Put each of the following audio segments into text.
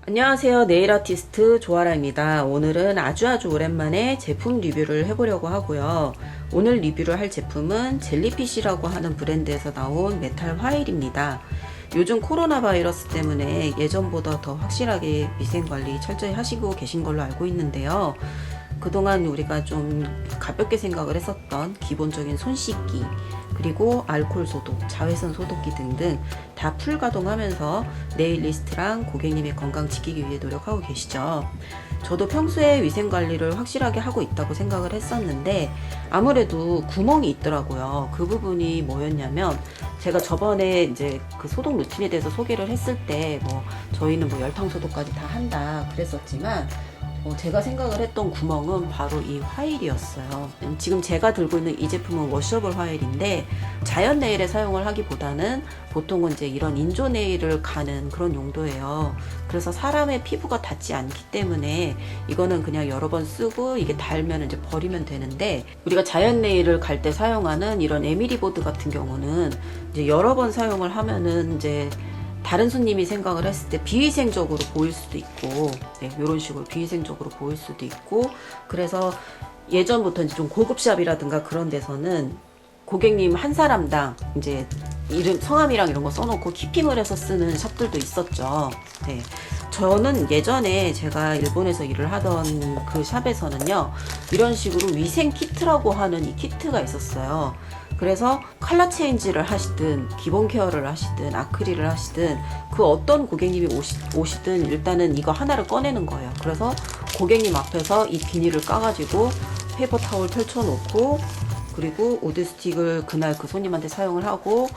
안녕하세요. 네일 아티스트 조아라입니다. 오늘은 아주 오랜만에 제품 리뷰를 해보려고 하고요. 오늘 리뷰를 할 제품은 젤리피쉬라고 하는 브랜드에서 나온 메탈 화일입니다. 요즘 코로나 바이러스 때문에 예전보다 더 확실하게 위생관리 철저히 하시고 계신 걸로 알고 있는데요. 그동안 우리가 좀 가볍게 생각을 했었던 기본적인 손 씻기, 그리고 알코올 소독, 자외선 소독기 등등 다 풀 가동하면서 네일리스트랑 고객님의 건강 지키기 위해 노력하고 계시죠. 저도 평소에 위생 관리를 확실하게 하고 있다고 생각을 했었는데 아무래도 구멍이 있더라고요. 그 부분이 뭐였냐면, 제가 저번에 이제 그 소독 루틴에 대해서 소개를 했을 때 저희는 열탕 소독까지 다 한다 그랬었지만, 제가 생각을 했던 구멍은 바로 이 화일이었어요. 지금 제가 들고 있는 이 제품은 워셔블 화일인데, 자연 네일에 사용을 하기보다는 보통은 이제 이런 인조 네일을 가는 그런 용도예요. 그래서 사람의 피부가 닿지 않기 때문에 이거는 그냥 여러 번 쓰고 이게 닳으면 이제 버리면 되는데, 우리가 자연 네일을 갈 때 사용하는 이런 에미리 보드 같은 경우는 이제 여러 번 사용을 하면은 이제 다른 손님이 생각을 했을 때 비위생적으로 보일 수도 있고, 이런 식으로 비위생적으로 보일 수도 있고, 그래서 예전부터 이제 좀 고급 샵이라든가 그런 데서는 고객님 한 사람당 이제 이름, 성함이랑 이런 거 써놓고 키핑을 해서 쓰는 샵들도 있었죠. 네. 저는 예전에 제가 일본에서 일을 하던 그 샵에서는요, 이런 식으로 위생 키트라고 하는 이 키트가 있었어요. 그래서 컬러 체인지를 하시든 기본 케어를 하시든 아크릴을 하시든 그 어떤 고객님이 오시든 일단은 이거 하나를 꺼내는 거예요. 그래서 고객님 앞에서 이 비닐을 까가지고 페이퍼 타올 펼쳐놓고, 그리고 우드 스틱을 그날 그 손님한테 사용을 하고,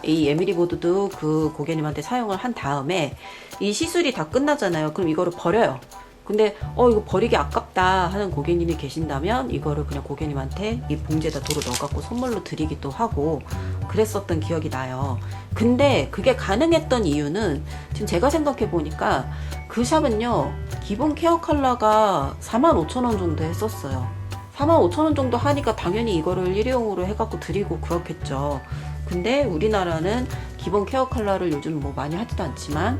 이 에미리 보드도 그 고객님한테 사용을 한 다음에 이 시술이 다 끝나잖아요. 그럼 이거를 버려요. 근데 이거 버리기 아깝다 하는 고객님이 계신다면 이거를 그냥 고객님한테 이 봉지에다 도로 넣어갖고 선물로 드리기도 하고 그랬었던 기억이 나요. 근데 그게 가능했던 이유는, 지금 제가 생각해 보니까 그 샵은요, 기본 케어 컬러가 45,000원 정도 했었어요. 45,000원 정도 하니까 당연히 이거를 일회용으로 해갖고 드리고 그렇겠죠. 근데 우리나라는 기본 케어 컬러를 요즘 많이 하지도 않지만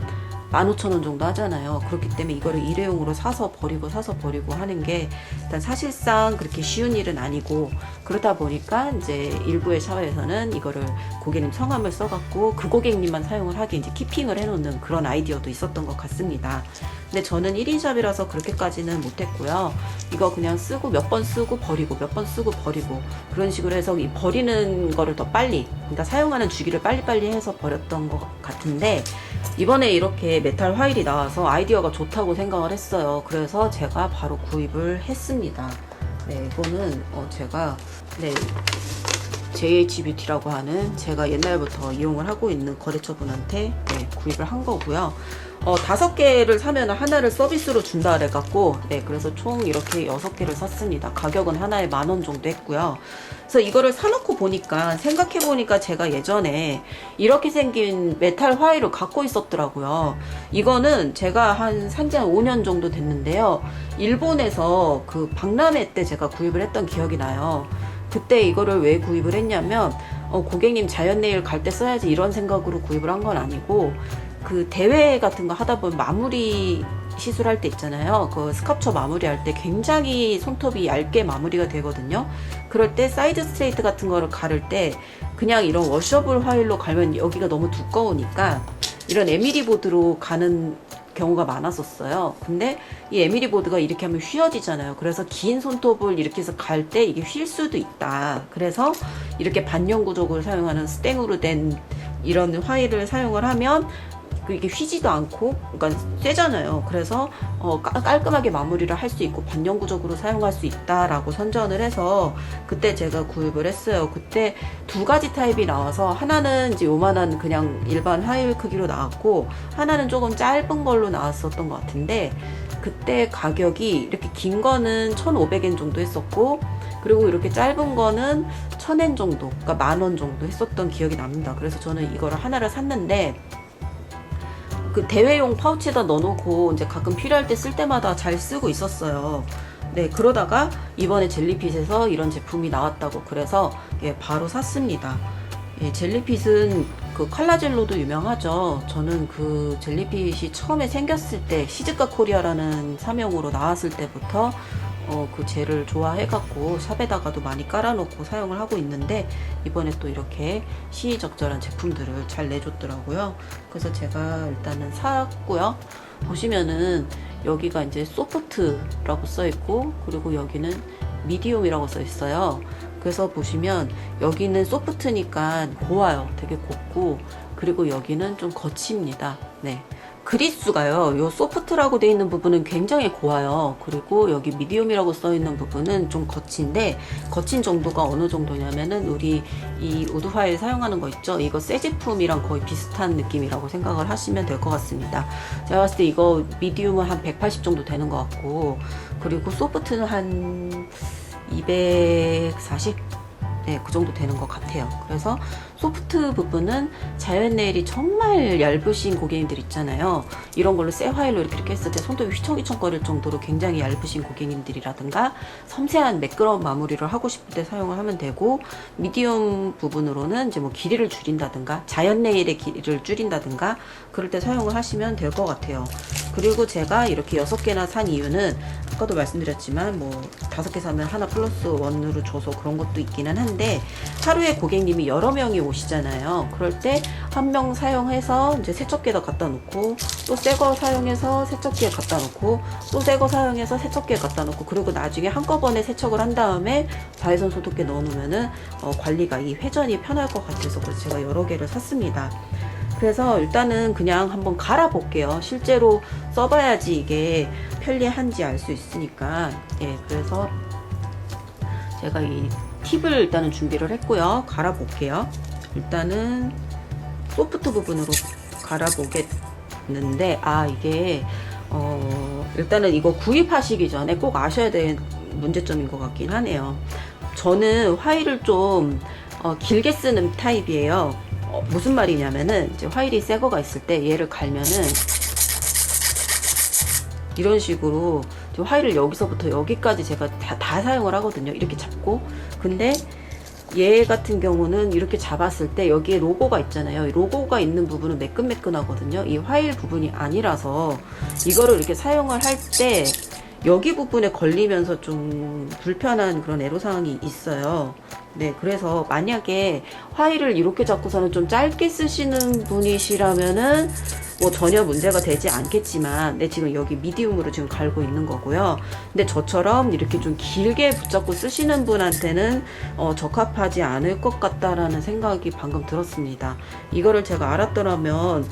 15,000원 정도 하잖아요. 그렇기 때문에 이거를 일회용으로 사서 버리고 하는 게 일단 사실상 그렇게 쉬운 일은 아니고, 그러다 보니까 이제 일부의 샵에서는 이거를 고객님 성함을 써갖고 그 고객님만 사용을 하게 이제 키핑을 해놓는 그런 아이디어도 있었던 것 같습니다. 근데 저는 1인 샵이라서 그렇게까지는 못했고요. 이거 그냥 쓰고 몇 번 쓰고 버리고 몇 번 쓰고 버리고 그런 식으로 해서 이 버리는 거를 더 빨리, 그러니까 사용하는 주기를 빨리빨리 해서 버렸던 것 같은데, 이번에 이렇게 메탈 화일이 나와서 아이디어가 좋다고 생각을 했어요. 그래서 제가 바로 구입을 했습니다. 네, 이거는 제가 JH 뷰티라고 하는 제가 옛날부터 이용을 하고 있는 거래처분한테 구입을 한 거고요. 5개를 사면 하나를 서비스로 준다 그래갖고, 그래서 총 이렇게 6개를 샀습니다. 가격은 하나에 10,000원 정도 했고요. 그래서 이거를 사놓고 보니까, 생각해보니까 제가 예전에 이렇게 생긴 메탈 화일을 갖고 있었더라고요. 이거는 제가 산지 한 5년 정도 됐는데요. 일본에서 그 박람회 때 제가 구입을 했던 기억이 나요. 그때 이거를 왜 구입을 했냐면, 고객님 자연 네일 갈 때 써야지 이런 생각으로 구입을 한 건 아니고, 그 대회 같은 거 하다 보면 마무리 시술할 때 있잖아요. 그 스culpture 마무리할 때 굉장히 손톱이 얇게 마무리가 되거든요. 그럴 때 사이드 스트레이트 같은 거를 가를 때 그냥 이런 워셔블 화일로 갈면 여기가 너무 두꺼우니까 이런 에미리 보드로 가는 경우가 많았었어요. 근데 이 에미리 보드가 이렇게 하면 휘어지잖아요. 그래서 긴 손톱을 이렇게 해서 갈 때 이게 휠 수도 있다. 그래서 이렇게 반영구적으로 사용하는 스탱으로 된 이런 화일을 사용을 하면 이게 휘지도 않고, 그러니까 쇠잖아요. 그래서 깔끔하게 마무리를 할 수 있고 반영구적으로 사용할 수 있다라고 선전을 해서 그때 제가 구입을 했어요. 그때 2가지 타입이 나와서, 하나는 이제 요만한 그냥 일반 화일 크기로 나왔고, 하나는 조금 짧은 걸로 나왔었던 것 같은데, 그때 가격이 이렇게 긴 거는 1,500엔 정도 했었고, 그리고 이렇게 짧은 거는 1,000엔 정도, 그러니까 10,000원 정도 했었던 기억이 납니다. 그래서 저는 이거를 하나를 샀는데, 그 대회용 파우치에다 넣어놓고 이제 가끔 필요할 때 쓸 때마다 잘 쓰고 있었어요. 그러다가 이번에 젤리핏에서 이런 제품이 나왔다고 그래서 바로 샀습니다. 젤리핏은 그 칼라젤로도 유명하죠. 저는 그 젤리핏이 처음에 생겼을 때 시즈카 코리아라는 사명으로 나왔을 때부터 그 젤을 좋아해갖고 샵에다가도 많이 깔아놓고 사용을 하고 있는데, 이번에 또 이렇게 시의적절한 제품들을 잘 내줬더라고요. 그래서 제가 일단은 샀고요. 보시면은 여기가 이제 소프트라고 써있고, 그리고 여기는 미디움이라고 써있어요. 그래서 보시면 여기는 소프트니까 고와요. 되게 곱고, 그리고 여기는 좀 거칩니다. 네. 그리스가요, 요 소프트라고 되어 있는 부분은 굉장히 고와요. 그리고 여기 미디움이라고 써 있는 부분은 좀 거친데, 거친 정도가 어느 정도냐면은 우리 이 우드 화일 사용하는 거 있죠? 이거 새 제품이랑 거의 비슷한 느낌이라고 생각을 하시면 될 것 같습니다. 제가 봤을 때 이거 미디움은 한 180 정도 되는 것 같고, 그리고 소프트는 한 240? 네, 그 정도 되는 것 같아요. 그래서 소프트 부분은 자연 네일이 정말 얇으신 고객님들 있잖아요. 이런 걸로 새 화일로 이렇게 했을 때 손톱이 휘청휘청거릴 정도로 굉장히 얇으신 고객님들이라든가, 섬세한 매끄러운 마무리를 하고 싶을 때 사용을 하면 되고, 미디움 부분으로는 이제 뭐 길이를 줄인다든가, 자연 네일의 길이를 줄인다든가, 그럴 때 사용을 하시면 될 것 같아요. 그리고 제가 이렇게 6개나 산 이유는 아까도 말씀드렸지만 뭐 5개 사면 하나 플러스 1으로 줘서 그런 것도 있기는 한데, 하루에 고객님이 여러 명이 오시잖아요. 그럴 때 한 명 사용해서 이제 세척기에다 갖다 놓고, 또 새 거 사용해서 세척기에 갖다 놓고, 또 새 거 사용해서 세척기에 갖다 놓고, 그리고 나중에 한꺼번에 세척을 한 다음에 다이슨 소독기에 넣어 놓으면은 관리가, 이 회전이 편할 것 같아서 그래서 제가 여러 개를 샀습니다. 그래서 일단은 그냥 한번 갈아 볼게요. 실제로 써봐야지 이게 편리한지 알 수 있으니까. 예, 그래서 제가 이 팁을 일단은 준비를 했고요. 갈아 볼게요. 일단은 소프트 부분으로 갈아 보겠는데, 이게 일단은 이거 구입하시기 전에 꼭 아셔야 되는 문제점인 것 같긴 하네요. 저는 화일을 좀 길게 쓰는 타입이에요. 무슨 말이냐면은, 이제 화일이 새 거가 있을 때 얘를 갈면은 이런 식으로 화일을 여기서부터 여기까지 제가 다 사용을 하거든요. 이렇게 잡고. 근데 얘 같은 경우는 이렇게 잡았을 때 여기에 로고가 있잖아요. 이 로고가 있는 부분은 매끈매끈하거든요. 이 화일 부분이 아니라서 이거를 이렇게 사용을 할 때 여기 부분에 걸리면서 좀 불편한 그런 애로사항이 있어요. 네, 그래서 만약에 화일을 이렇게 잡고서는 좀 짧게 쓰시는 분이시라면은 뭐 전혀 문제가 되지 않겠지만, 네, 지금 여기 미디움으로 지금 갈고 있는 거고요. 근데 저처럼 이렇게 좀 길게 붙잡고 쓰시는 분한테는 적합하지 않을 것 같다라는 생각이 방금 들었습니다. 이거를 제가 알았더라면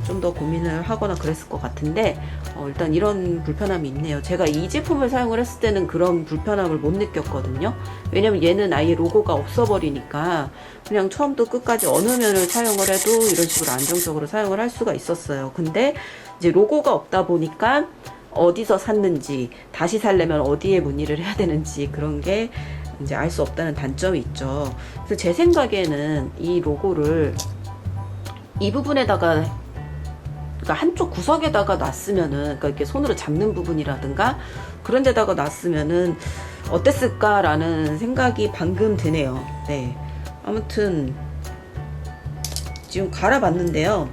좀 더 고민을 하거나 그랬을 것 같은데, 일단 이런 불편함이 있네요. 제가 이 제품을 사용을 했을 때는 그런 불편함을 못 느꼈거든요. 왜냐면 얘는 아예 로고가 없어버리니까 그냥 처음부터 끝까지 어느 면을 사용을 해도 이런 식으로 안정적으로 사용을 할 수가 있었어요. 근데 이제 로고가 없다 보니까 어디서 샀는지, 다시 살려면 어디에 문의를 해야 되는지, 그런 게 이제 알 수 없다는 단점이 있죠. 그래서 제 생각에는 이 로고를 이 부분에다가, 그러니까 한쪽 구석에다가 놨으면은, 그러니까 이렇게 손으로 잡는 부분이라든가 그런 데다가 놨으면은 어땠을까라는 생각이 방금 드네요. 네. 아무튼 지금 갈아봤는데요.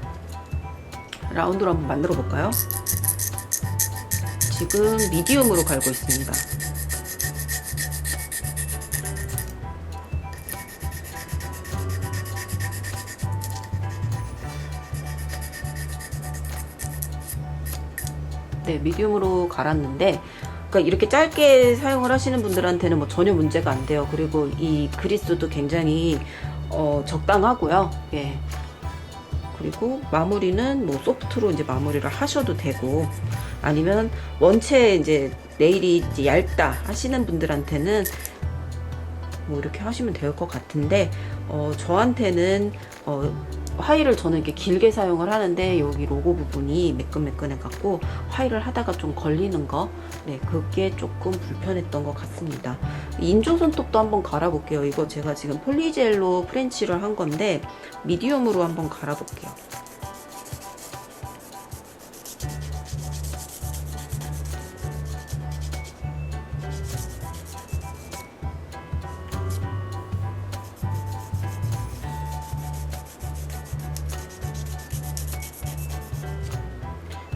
라운드로 한번 만들어 볼까요? 지금 미디움으로 갈고 있습니다. 네, 미디움으로 갈았는데, 그러니까 이렇게 짧게 사용을 하시는 분들한테는 뭐 전혀 문제가 안 돼요. 그리고 이 그리스도 굉장히 적당하고요. 예. 그리고 마무리는 뭐 소프트로 이제 마무리를 하셔도 되고, 아니면 원체 이제 네일이 이제 얇다 하시는 분들한테는 뭐 이렇게 하시면 될 것 같은데, 저한테는 화일을 저는 이렇게 길게 사용을 하는데 여기 로고 부분이 매끈매끈해 갖고 화일을 하다가 좀 걸리는 거, 네, 그게 조금 불편했던 것 같습니다. 인조 손톱도 한번 갈아 볼게요. 이거 제가 지금 폴리젤로 프렌치를 한 건데 미디움으로 한번 갈아 볼게요.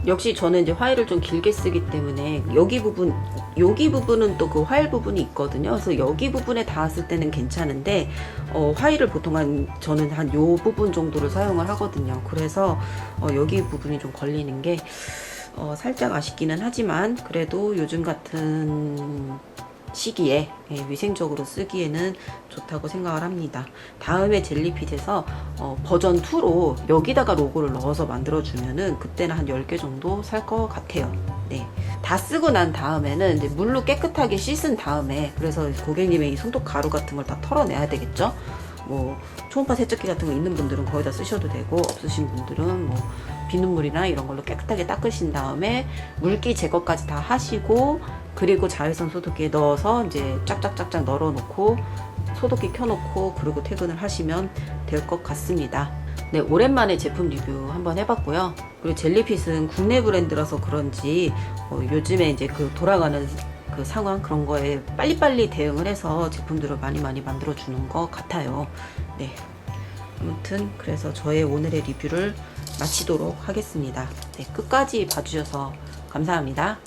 역시 저는 이제 화일을 좀 길게 쓰기 때문에 여기 부분은 또 그 화일 부분이 있거든요. 그래서 여기 부분에 닿았을 때는 괜찮은데 화일을 보통 저는 한 요 부분 정도를 사용을 하거든요. 그래서 여기 부분이 좀 걸리는 게 살짝 아쉽기는 하지만 그래도 요즘 같은 시기에 위생적으로 쓰기에는 좋다고 생각을 합니다. 다음에 젤리핏에서 버전 2로 여기다가 로고를 넣어서 만들어주면은 그때는 한 10개 정도 살 것 같아요. 네. 다 쓰고 난 다음에는 이제 물로 깨끗하게 씻은 다음에, 그래서 고객님의 이 손톱 가루 같은 걸 다 털어내야 되겠죠? 뭐 초음파 세척기 같은 거 있는 분들은 거기다 쓰셔도 되고, 없으신 분들은 뭐 비눗물이나 이런 걸로 깨끗하게 닦으신 다음에 물기 제거까지 다 하시고, 그리고 자외선 소독기에 넣어서 이제 쫙쫙쫙쫙 널어놓고 소독기 켜놓고 그리고 퇴근을 하시면 될 것 같습니다. 네, 오랜만에 제품 리뷰 한번 해봤고요. 그리고 젤리핏은 국내 브랜드라서 그런지 요즘에 이제 그 돌아가는 그 상황, 그런 거에 빨리빨리 대응을 해서 제품들을 많이 만들어 주는 것 같아요. 네, 아무튼 그래서 저의 오늘의 리뷰를 마치도록 하겠습니다. 네, 끝까지 봐주셔서 감사합니다.